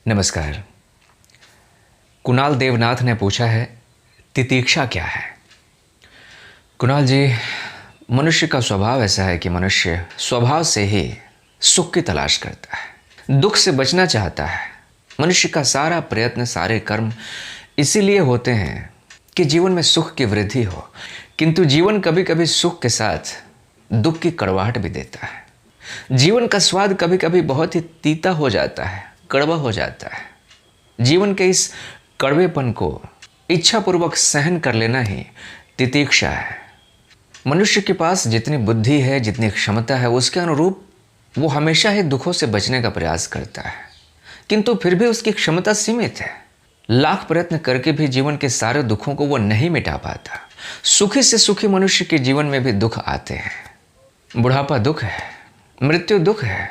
नमस्कार। कुणाल देवनाथ ने पूछा है, तितीक्षा क्या है? कुणाल जी, मनुष्य का स्वभाव ऐसा है कि मनुष्य स्वभाव से ही सुख की तलाश करता है, दुख से बचना चाहता है। मनुष्य का सारा प्रयत्न, सारे कर्म इसीलिए होते हैं कि जीवन में सुख की वृद्धि हो, किंतु जीवन कभी कभी सुख के साथ दुख की कड़वाहट भी देता है। जीवन का स्वाद कभी कभी बहुत ही तीता हो जाता है, कड़वा हो जाता है। जीवन के इस कड़वेपन को इच्छापूर्वक सहन कर लेना ही तितीक्षा है। मनुष्य के पास जितनी बुद्धि है, जितनी क्षमता है, उसके अनुरूप वो हमेशा ही दुखों से बचने का प्रयास करता है, किंतु फिर भी उसकी क्षमता सीमित है। लाख प्रयत्न करके भी जीवन के सारे दुखों को वो नहीं मिटा पाता। सुखी से सुखी मनुष्य के जीवन में भी दुख आते हैं। बुढ़ापा दुख है, मृत्यु दुख है,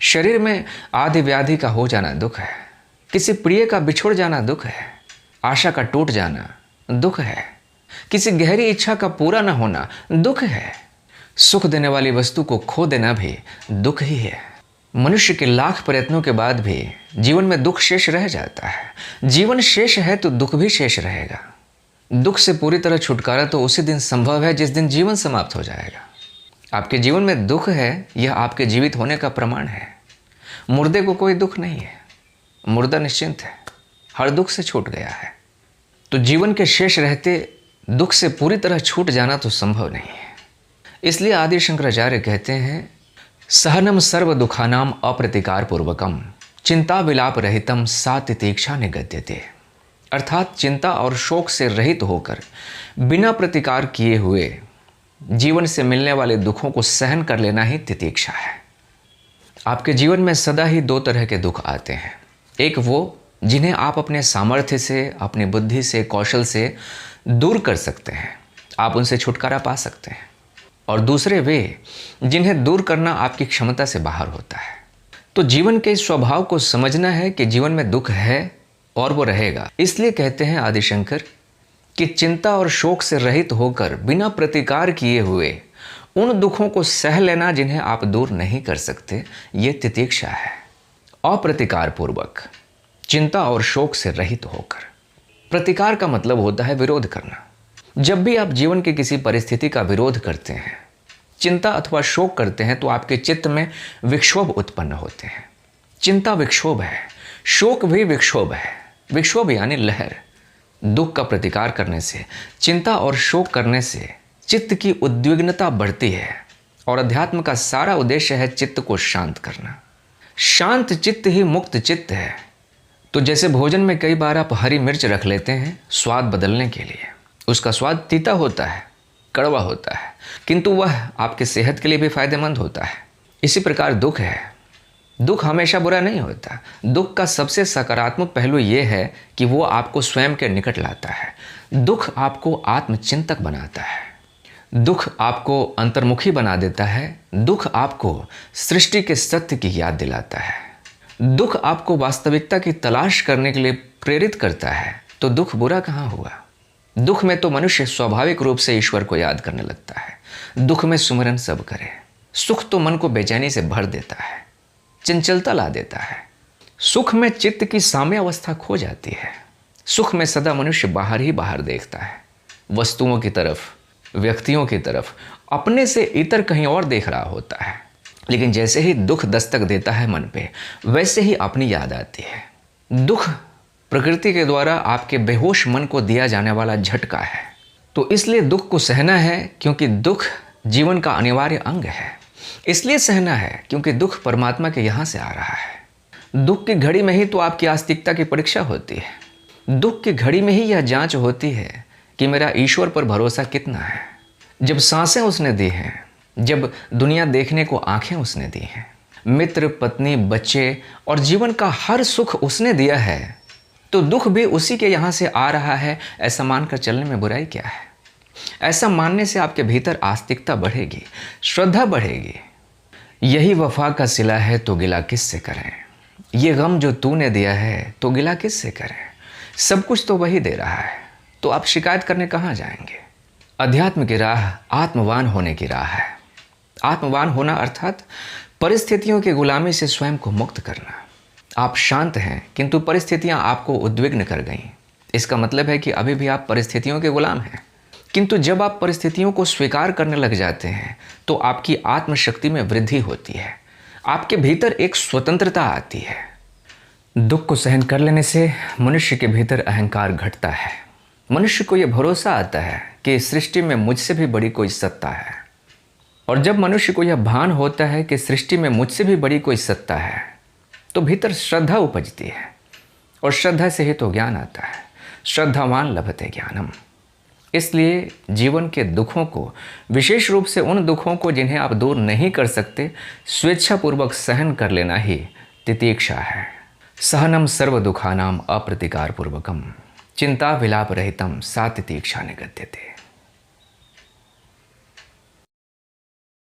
शरीर में आदि व्याधि का हो जाना दुख है, किसी प्रिय का बिछुड़ जाना दुख है, आशा का टूट जाना दुख है, किसी गहरी इच्छा का पूरा न होना दुख है, सुख देने वाली वस्तु को खो देना भी दुख ही है। मनुष्य के लाख प्रयत्नों के बाद भी जीवन में दुख शेष रह जाता है। जीवन शेष है तो दुख भी शेष रहेगा। दुख से पूरी तरह छुटकारा तो उसी दिन संभव है जिस दिन जीवन समाप्त हो जाएगा। आपके जीवन में दुख है, यह आपके जीवित होने का प्रमाण है। मुर्दे को कोई दुख नहीं है, मुर्दा निश्चिंत है, हर दुख से छूट गया है। तो जीवन के शेष रहते दुख से पूरी तरह छूट जाना तो संभव नहीं है। इसलिए आदि शंकराचार्य कहते हैं, सहनम सर्व दुखानाम अप्रतिकार पूर्वकम चिंता विलाप रहितम सा तितीक्षा निगद्यते। अर्थात चिंता और शोक से रहित होकर बिना प्रतिकार किए हुए जीवन से मिलने वाले दुखों को सहन कर लेना ही तितीक्षा है। आपके जीवन में सदा ही दो तरह के दुख आते हैं। एक वो जिन्हें आप अपने सामर्थ्य से, अपनी बुद्धि से, कौशल से दूर कर सकते हैं, आप उनसे छुटकारा पा सकते हैं। और दूसरे वे जिन्हें दूर करना आपकी क्षमता से बाहर होता है। तो जीवन के स्वभाव को समझना है कि जीवन में दुख है और वो रहेगा। इसलिए कहते हैं आदिशंकर कि चिंता और शोक से रहित होकर बिना प्रतिकार किए हुए उन दुखों को सह लेना जिन्हें आप दूर नहीं कर सकते, ये तितीक्षा है। अप्रतिकार पूर्वक, चिंता और शोक से रहित होकर। प्रतिकार का मतलब होता है विरोध करना। जब भी आप जीवन की किसी परिस्थिति का विरोध करते हैं, चिंता अथवा शोक करते हैं, तो आपके चित्त में विक्षोभ उत्पन्न होते हैं। चिंता विक्षोभ है, शोक भी विक्षोभ है। विक्षोभ यानी लहर। दुख का प्रतिकार करने से, चिंता और शोक करने से चित्त की उद्विग्नता बढ़ती है। और अध्यात्म का सारा उद्देश्य है चित्त को शांत करना। शांत चित्त ही मुक्त चित्त है। तो जैसे भोजन में कई बार आप हरी मिर्च रख लेते हैं स्वाद बदलने के लिए, उसका स्वाद तीता होता है, कड़वा होता है, किंतु वह आपके सेहत के लिए भी फायदेमंद होता है। इसी प्रकार दुख है। दुख हमेशा बुरा नहीं होता। दुख का सबसे सकारात्मक पहलू यह है कि वो आपको स्वयं के निकट लाता है। दुख आपको आत्मचिंतक बनाता है। दुख आपको अंतर्मुखी बना देता है। दुख आपको सृष्टि के सत्य की याद दिलाता है। दुख आपको वास्तविकता की तलाश करने के लिए प्रेरित करता है। तो दुख बुरा कहाँ हुआ? दुख में तो मनुष्य स्वाभाविक रूप से ईश्वर को याद करने लगता है। दुख में सुमिरन सब करे। सुख तो मन को बेचैनी से भर देता है, चंचलता ला देता है। सुख में चित्त की साम्य अवस्था खो जाती है। सुख में सदा मनुष्य बाहर ही बाहर देखता है, वस्तुओं की तरफ, व्यक्तियों की तरफ, अपने से इतर कहीं और देख रहा होता है। लेकिन जैसे ही दुख दस्तक देता है मन पे, वैसे ही अपनी याद आती है। दुख प्रकृति के द्वारा आपके बेहोश मन को दिया जाने वाला झटका है। तो इसलिए दुख को सहना है, क्योंकि दुख जीवन का अनिवार्य अंग है। इसलिए सहना है क्योंकि दुख परमात्मा के यहाँ से आ रहा है। दुख की घड़ी में ही तो आपकी आस्तिकता की परीक्षा होती है। दुख की घड़ी में ही यह जांच होती है कि मेरा ईश्वर पर भरोसा कितना है। जब सांसें उसने दी हैं, जब दुनिया देखने को आंखें उसने दी हैं, मित्र, पत्नी, बच्चे और जीवन का हर सुख उसने दिया है, तो दुख भी उसी के यहाँ से आ रहा है, ऐसा मानकर चलने में बुराई क्या है? ऐसा मानने से आपके भीतर आस्तिकता बढ़ेगी, श्रद्धा बढ़ेगी। यही वफा का सिला है तो गिला किससे करें? ये गम जो तूने दिया है तो गिला किससे करें? सब कुछ तो वही दे रहा है, तो आप शिकायत करने कहाँ जाएंगे? अध्यात्म की राह आत्मवान होने की राह है। आत्मवान होना अर्थात परिस्थितियों की गुलामी से स्वयं को मुक्त करना। आप शांत हैं किंतु परिस्थितियां आपको उद्विग्न कर गईं। इसका मतलब है कि अभी भी आप परिस्थितियों के गुलाम हैं। किंतु जब आप परिस्थितियों को स्वीकार करने लग जाते हैं तो आपकी आत्मशक्ति में वृद्धि होती है, आपके भीतर एक स्वतंत्रता आती है। दुख को सहन कर लेने से मनुष्य के भीतर अहंकार घटता है। मनुष्य को यह भरोसा आता है कि इस सृष्टि में मुझसे भी बड़ी कोई सत्ता है। और जब मनुष्य को यह भान होता है कि सृष्टि में मुझसे भी बड़ी कोई सत्ता है तो भीतर श्रद्धा उपजती है, और श्रद्धा से ही तो ज्ञान आता है। श्रद्धावान लभते ज्ञानम। इसलिए जीवन के दुखों को, विशेष रूप से उन दुखों को जिन्हें आप दूर नहीं कर सकते, स्वेच्छापूर्वक सहन कर लेना ही तितीक्षा है। सहनम सर्व दुखानाम अप्रतिकार पूर्वकम चिंता विलाप रहितम सा तितीक्षा निगद्यते।